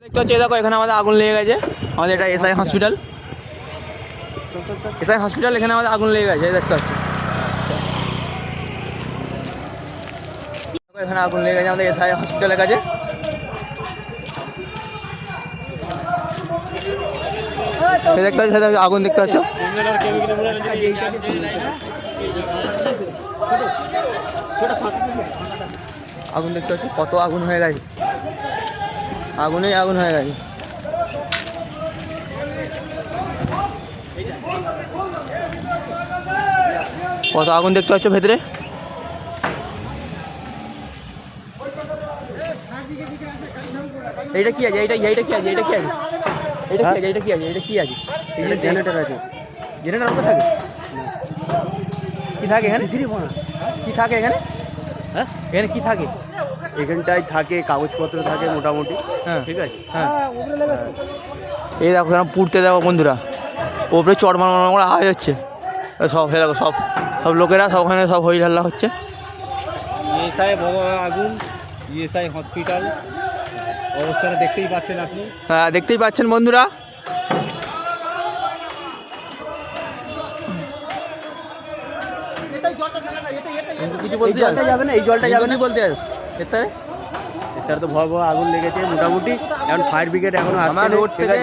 দেখতে হচ্ছে দেখো এখানে আমাদের আগুন লেগে গেছে। আমাদের এটা এসআই হসপিটাল, এসআই হসপিটাল। এখানে আমাদের আগুন লেগে গেছে, দেখতে পাচ্ছি এখানে আগুন লেগে গেছে আমাদের এসআই হসপিটালের কাছে। দেখতে পাচ্ছ আগুন, দেখতে পাচ্ছ আগুন, দেখতে পাচ্ছ কত আগুন হয়ে গেছে, আগুনেই আগুন হয়ে গেছে। কত আগুন দেখতে পাচ্ছ ভেতরে। এইটা কি আছে, এইটা কি আছে, এইটা কি আছে, এইটা কি আছে, এইটা কি আছে, এইটা কি আছে? এটা জেনারেটর আছে। জেনারেটর ওপরে থাকে? কি থাকে এখানে? কি থাকে এখানে? হ্যাঁ, এখানে কি থাকে? এখানটায় থাকে কাগজপত্র থাকে মোটামুটি। হ্যাঁ ঠিক আছে। হ্যাঁ, এই দেখো এখানে পুড়তে দেখো বন্ধুরা, ওপরে চট মারা করে আওয়াজ হচ্ছে। সব হয়ে দেখো, সব সব লোকেরা সব ওখানে সব হই হাল্লা হচ্ছে। ইএসআই বড় আগুন, ইএসআই হসপিটাল অবস্থাটা দেখতেই পাচ্ছেন আপনি। হ্যাঁ, দেখতেই পাচ্ছেন বন্ধুরা। কিছু বলতে যাবে না, এই জলটা যাবে না। বলতে আস এতে এটার তো ভয়াবহ আগুন লেগেছে মোটামুটি। এখন ফায়ার ব্রিগেড এখনো আসছে। আমার রোড থেকে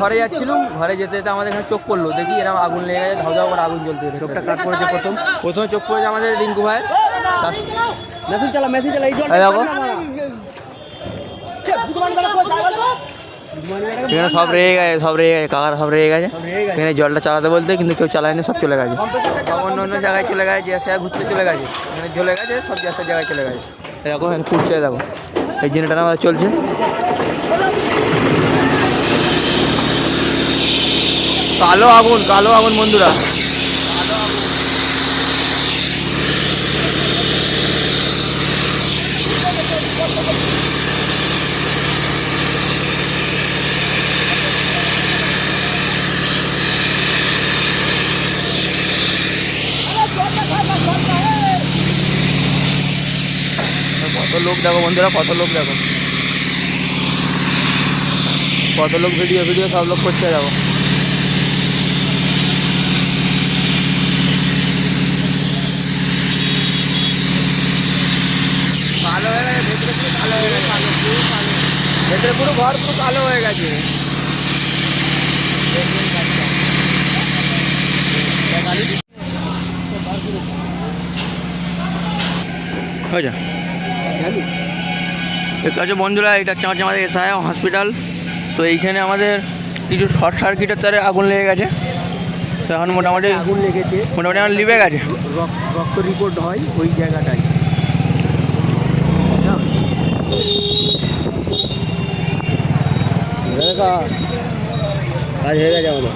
ঘরে যাচ্ছিলাম, ঘরে যেতে যেতে আমাদের এখানে চোখ পড়লো, দেখি এরকম আগুন লেগে গেছে, ধাউ ধাউ করে আগুন জ্বলতে। চোখটা কাট পড়েছে প্রথমে চোখ পড়েছে আমাদের রিঙ্কু ভাই। মেশিন চালা এই জলটা দেখো এখানে সব রেগে গেছে, কাকারা সব রেগে গেছে। এখানে জলটা চালাতে বলতে কিন্তু কেউ চালায়নি, সব চলে গেছে, অন্য অন্য জায়গায় চলে গেছে, যে সে ঘুরতে চলে গেছে, এখানে চলে গেছে, সব জায়গায় চলে গেছে। দেখো এখানে পুড়ছে, দেখো এই জেনারেটর আমাদের চলছে। কালো আগুন বন্ধুরা। কত লোক দেখো বন্ধুরা, কত লোক দেখো, কত লোক ভিডিও সব লোক করছে দেখো। কালো হয়ে গেছে ভেতরে, পুরো কালো হয়ে গেছে, ভেতরে পুরো ঘর পুরো কালো হয়ে গেছে। আচ্ছা বন্ধুরা, এটা হচ্ছে আমাদের এসআই হসপিটাল। তো এইখানে আমাদের কিছু শর্ট সার্কিটের তারে আগুন লেগে গেছে। তো এখন মোটামুটি আগুন লেগেছে, মোটামুটি আমার লিভে গেছে। রক্ত রিপোর্ট হয় ওই জায়গাটায়। কাজ হয়ে গেছে আমাদের।